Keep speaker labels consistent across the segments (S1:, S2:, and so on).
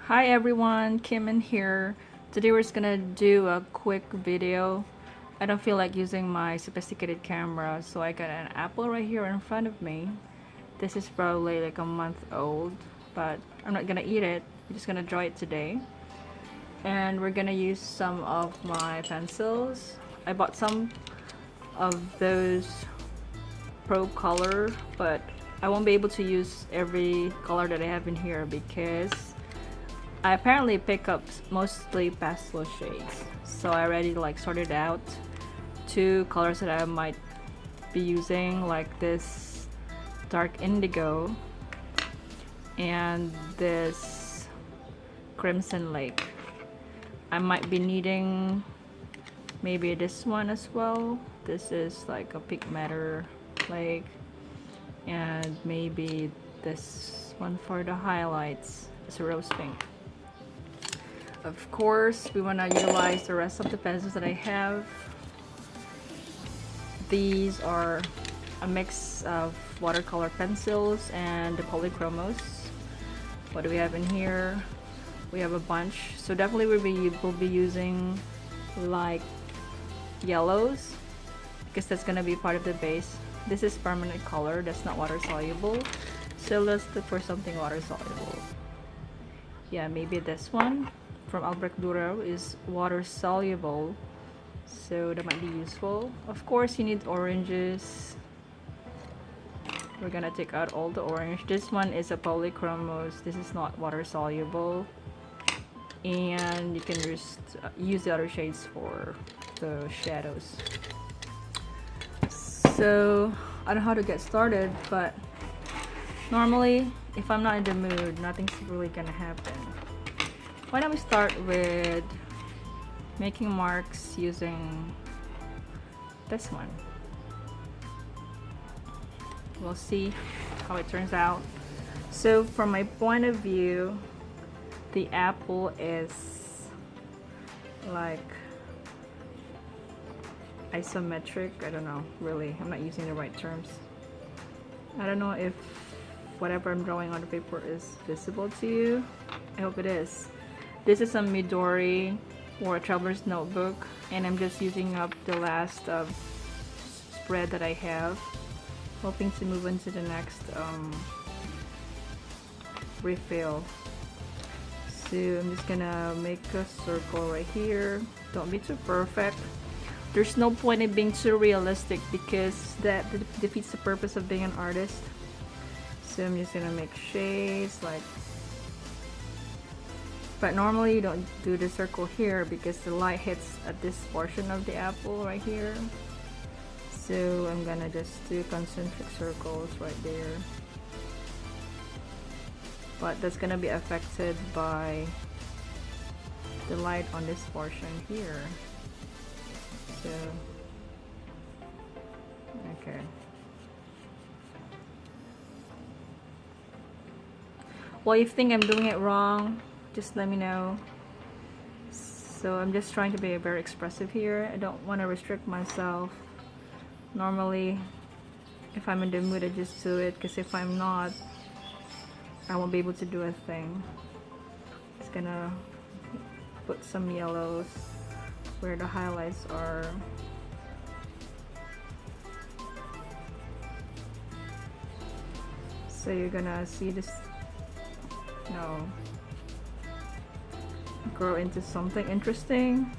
S1: Hi everyone, Kim in here. Today we're just gonna do a quick video. I don't feel like using my sophisticated camera, so I got an apple right here in front of me. This is probably like a month old, but I'm not gonna eat it. I'm just gonna draw it today. And we're gonna use some of my pencils. I bought some of those Procolour, but I won't be able to use every color that I have in here because I apparently pick up mostly pastel shades. So I already sorted out two colors that I might be using, like this dark indigo and this crimson lake. I might be needing maybe this one as well. This is like a pink matter lake, and maybe this one for the highlights. It's a rose pink. Of course, we want to utilize the rest of the pencils that I have. These are a mix of watercolor pencils and the Polychromous. What do we have in here? We have a bunch. So definitely we'll be using like yellows because that's gonna be part of the base. This is permanent color, that's not water soluble. So let's look for something water soluble. Yeah, maybe this one from Albrecht Dürer is water soluble, so that might be useful. Of course, you need oranges. We're gonna take out all the orange. This one is a Polychromous. This is not water soluble, and you can just use the other shades for the shadows. So I don't know how to get started, but normally if I'm not in the mood, nothing's really gonna happen. Why don't we start with making marks using this one. We'll see how it turns out. So from my point of view, the apple is like isometric. I don't know, really, I'm not using the right terms. I don't know if whatever I'm drawing on the paper is visible to you. I hope it is. This is a Midori or a traveler's notebook, and I'm just using up the last spread that I have, hoping to move into the next refill. So I'm just gonna make a circle right here. Don't be too perfect. There's no point in being too realistic because that defeats the purpose of being an artist. So I'm just gonna make shades like, but normally you don't do the circle here because the light hits at this portion of the apple right here. So I'm gonna just do concentric circles right there, but that's gonna be affected by the light on this portion here. So okay, well, if you think I'm doing it wrong, just let me know. So I'm just trying to be very expressive here. I don't want to restrict myself. Normally if I'm in the mood, I just do it, because if I'm not, I won't be able to do a thing. Just gonna put some yellows where the highlights are. So you're gonna see this grow into something interesting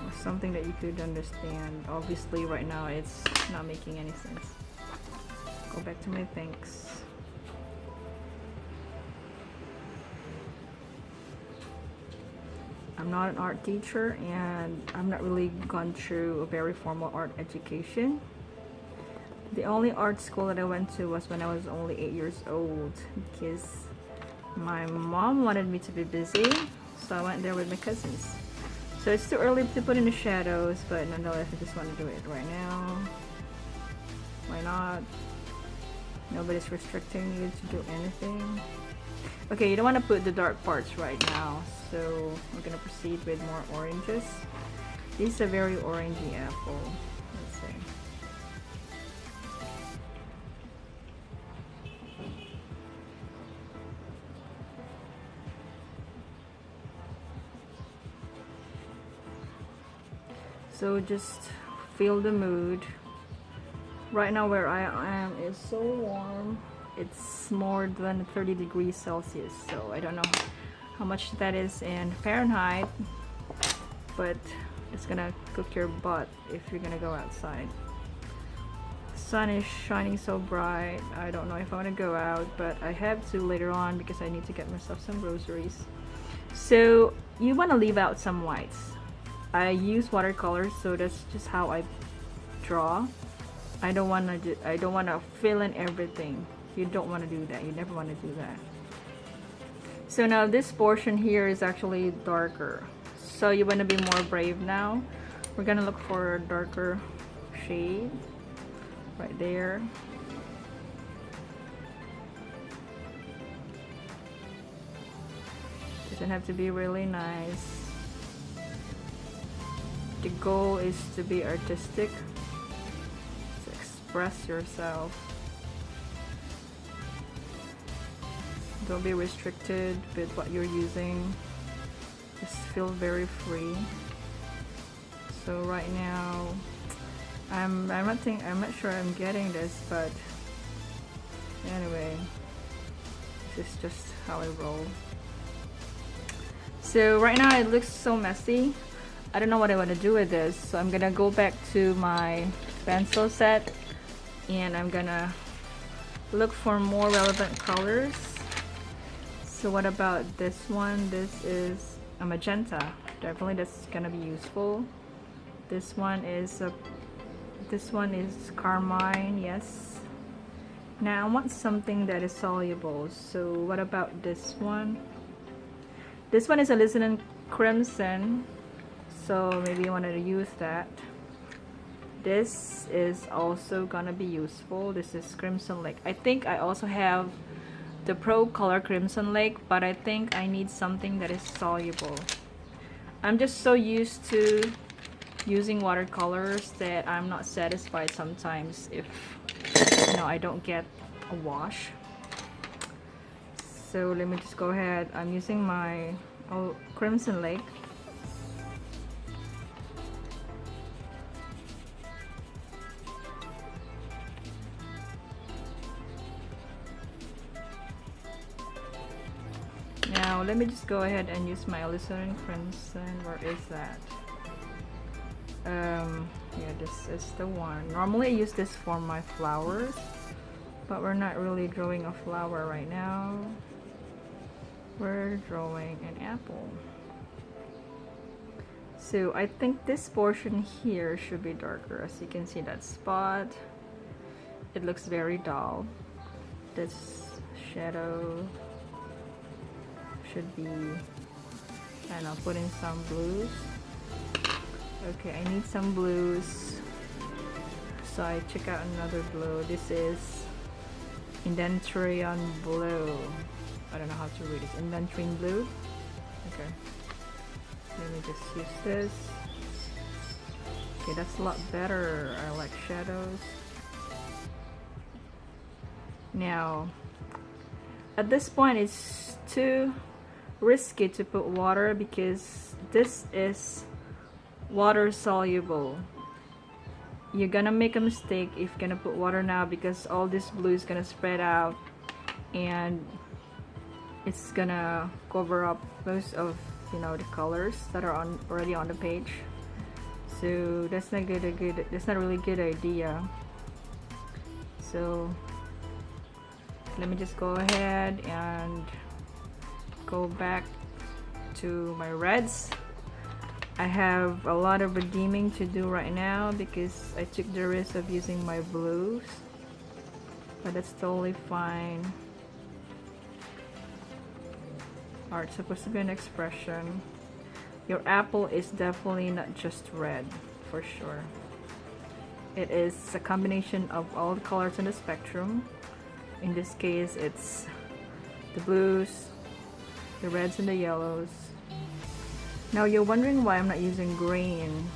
S1: or something that you could understand. Obviously right now it's not making any sense. Go back to my pinks. I'm not an art teacher, and I'm not really gone through a very formal art education. The only art school that I went to was when I was only 8 years old, because my mom wanted me to be busy, so I went there with my cousins. So it's too early to put in the shadows, but nonetheless I just want to do it right now. Why not? Nobody's restricting you to do anything. Okay, you don't want to put the dark parts right now, so we're gonna proceed with more oranges. This is a very orangey apple. Let's see. So just feel the mood. Right now where I am is so warm. It's more than 30 degrees Celsius, so I don't know how much that is in Fahrenheit, but it's gonna cook your butt if you're gonna go outside. The sun is shining so bright. I don't know if I want to go out, but I have to later on because I need to get myself some groceries. So you want to leave out some whites. I use watercolor, so that's just how I draw. I don't want to fill in everything. You don't want to do that. You never want to do that. So now this portion here is actually darker. So you want to be more brave now. We're gonna look for a darker shade right there. Doesn't have to be really nice. The goal is to be artistic, to express yourself. Don't be restricted with what you're using. Just feel very free. So right now, I'm not sure I'm getting this, but anyway, this is just how I roll. So right now it looks so messy. I don't know what I want to do with this, so I'm gonna go back to my pencil set and I'm gonna look for more relevant colors. So what about this one? This is a magenta. Definitely that's gonna be useful. This one is carmine. Yes. Now I want something that is soluble. So what about this one? This one is alizarin crimson, so maybe you wanted to use that. This is also gonna be useful. This is Crimson Lake. I think I also have the Procolour Crimson Lake, but I think I need something that is soluble. I'm just so used to using watercolors that I'm not satisfied sometimes if I don't get a wash. So let me just go ahead. I'm using my Crimson Lake. Now let me just go ahead and use my alizarin crimson. Where is that? Yeah, this is the one. Normally I use this for my flowers, but we're not really drawing a flower right now. We're drawing an apple. So I think this portion here should be darker. As you can see, that spot, it looks very dull. This shadow should be, I don't know, put in some blues. Okay, I need some blues, so I check out another blue. This is Indentrion Blue. I don't know how to read it. Indentrion Blue. Okay, let me just use this. Okay, that's a lot better. I like shadows. Now, at this point, it's too risky to put water because this is water soluble. You're gonna make a mistake if you're gonna put water now because all this blue is gonna spread out and it's gonna cover up most of the colors that are already on the page. So that's not that's not a really good idea. So let me just go ahead and go back to my reds. I have a lot of redeeming to do right now because I took the risk of using my blues, but that's totally fine. Art supposed to be an expression. Your apple is definitely not just red, for sure. It is a combination of all the colors in the spectrum. In this case, it's the blues, the reds and the yellows. Now you're wondering why I'm not using green.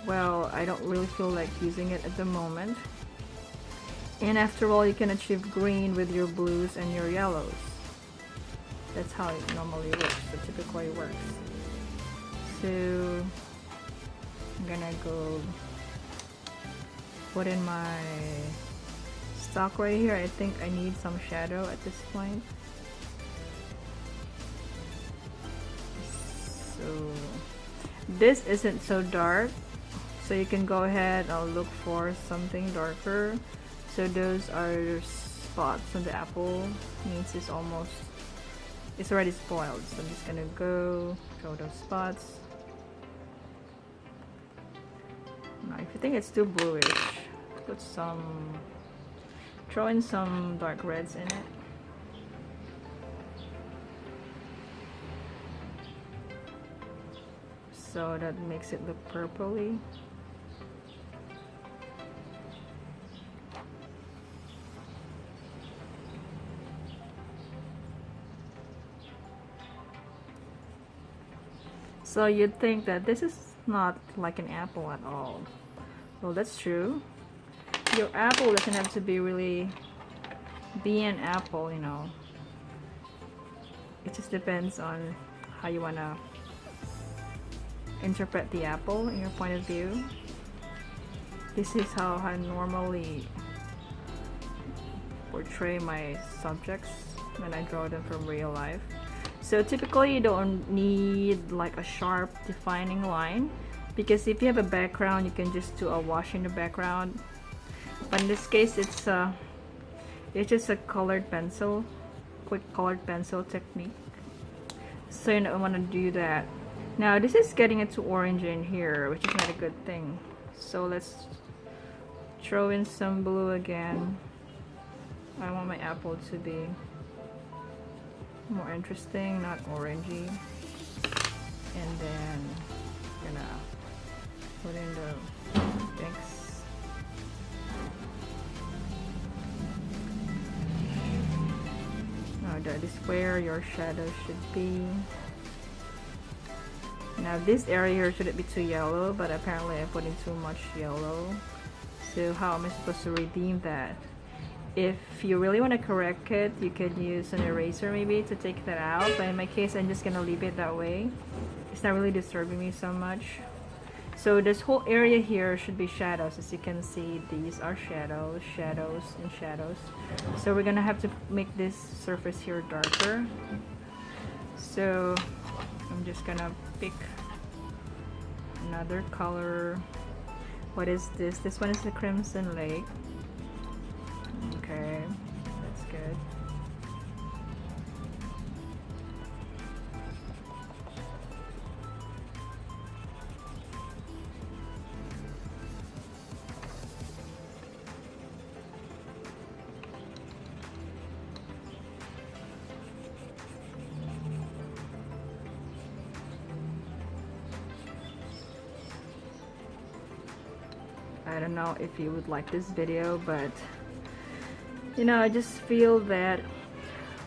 S1: Well, I don't really feel like using it at the moment. And after all, you can achieve green with your blues and your yellows. That's how it normally works, so typically works. So I'm gonna go put in my stock right here. I think I need some shadow at this point. So this isn't so dark, so you can go ahead and look for something darker. So those are spots on the apple, means it's already spoiled. So I'm just gonna go show those spots. Now if you think it's too bluish, throw in some dark reds in it. So that makes it look purpley. So you'd think that this is not like an apple at all. Well, that's true. Your apple doesn't have to be really be an apple, you know. It just depends on how you wanna interpret the apple in your point of view. This is how I normally portray my subjects when I draw them from real life. So typically you don't need like a sharp defining line, because if you have a background you can just do a wash in the background. But in this case it's just a colored pencil, quick colored pencil technique. So you don't want to do that. Now this is getting into orange in here, which is not a good thing. So let's throw in some blue again. I want my apple to be more interesting, not orangey. And then gonna put in the pinks. Now that is where your shadow should be. Now this area here shouldn't be too yellow, but apparently I put in too much yellow. So how am I supposed to redeem that? If you really want to correct it, you could use an eraser maybe to take that out, but in my case I'm just gonna leave it that way. It's not really disturbing me so much. So this whole area here should be shadows. As you can see, these are shadows, shadows, and shadows. So we're gonna have to make this surface here darker. So I'm just gonna pick another color. What is this? This one is the Crimson Lake. Okay, that's good. I don't know if you would like this video, but you know, I just feel that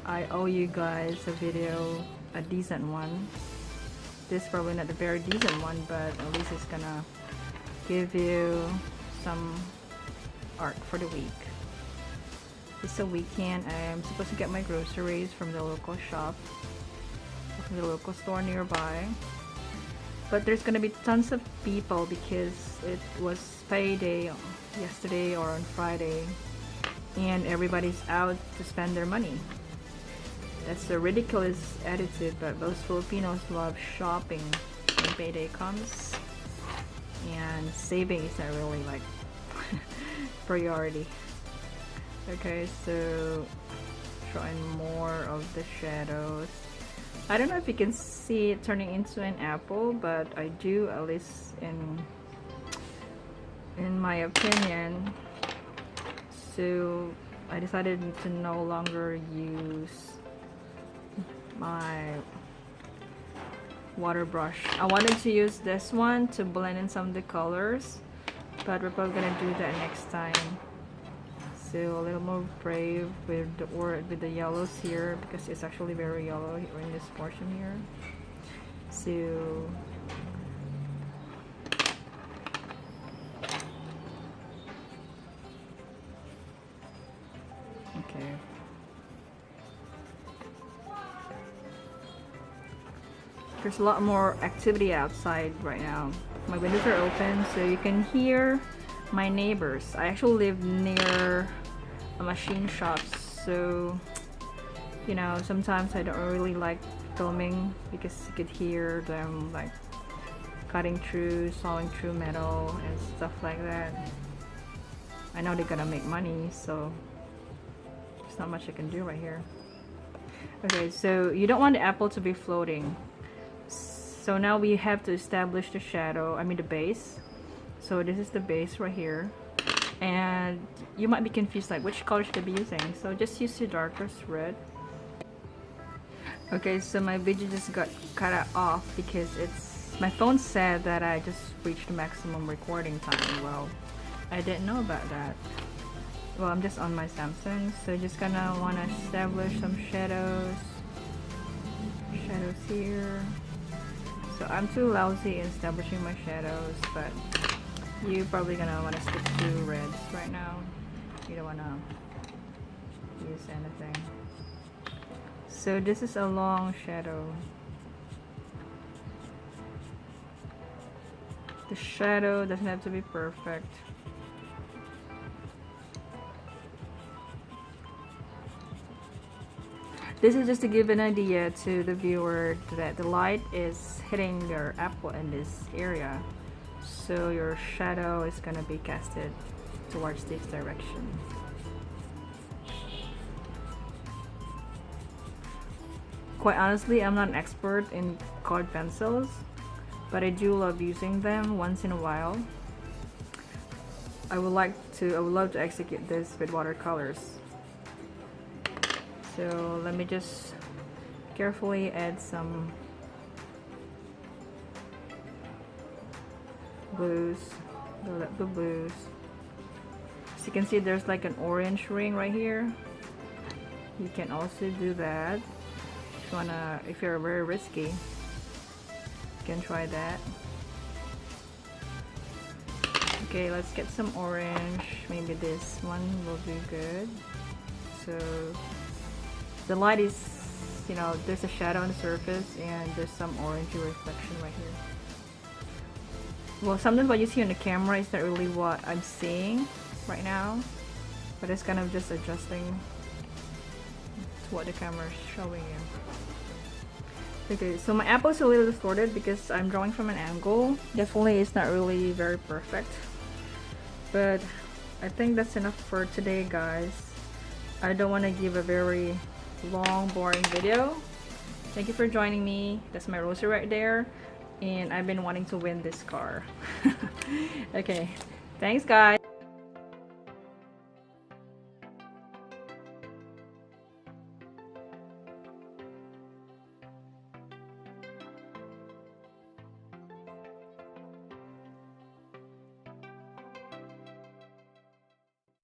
S1: I owe you guys a video, a decent one. This is probably not a very decent one, but at least it's gonna give you some art for the week. It's a weekend. I'm supposed to get my groceries from the local shop, from the local store nearby. But there's gonna be tons of people because it was payday yesterday or on Friday, and everybody's out to spend their money. That's a ridiculous attitude, but most Filipinos love shopping when payday comes, and saving is not really like priority. Okay, so trying more of the shadows. I don't know if you can see it turning into an apple, but I do, at least in my opinion. So I decided to no longer use my water brush. I wanted to use this one to blend in some of the colors, but we're probably gonna do that next time. So a little more brave with the yellows here, because it's actually very yellow here in this portion here. So okay. There's a lot more activity outside right now. My windows are open so you can hear my neighbors. I actually live near a machine shop, so you know, sometimes I don't really like filming because you could hear them like cutting through, sawing through metal and stuff like that. I know they're gonna make money, so there's not much I can do right here. Okay, so you don't want the apple to be floating. So now we have to establish the shadow, I mean the base. So this is the base right here. And you might be confused like which color should I be using. So just use your darkest red. Okay, so my video just got cut off because my phone said that I just reached the maximum recording time. Well, I didn't know about that. Well, I'm just on my Samsung, so just gonna wanna establish some shadows. Shadows here. So I'm too lousy in establishing my shadows, but you're probably gonna wanna stick to reds right now. You don't wanna use anything. So this is a long shadow. The shadow doesn't have to be perfect. This is just to give an idea to the viewer that the light is hitting your apple in this area. So your shadow is gonna be casted towards this direction. Quite honestly, I'm not an expert in colored pencils, but I do love using them once in a while. I would love to execute this with watercolors. So let me just carefully add some blues, build up the blues. As you can see, there's like an orange ring right here. You can also do that. If you're very risky, you can try that. Okay, let's get some orange. Maybe this one will be good. So the light is, you know, there's a shadow on the surface and there's some orangey reflection right here. Well, sometimes what you see on the camera is not really what I'm seeing right now, but it's kind of just adjusting to what the camera is showing you. Okay, so my apple is a little distorted because I'm drawing from an angle. Definitely it's not really very perfect, but I think that's enough for today, guys. I don't want to give a very long boring video. Thank you for joining me. That's my rosy right there, and I've been wanting to win this car. Okay, thanks guys.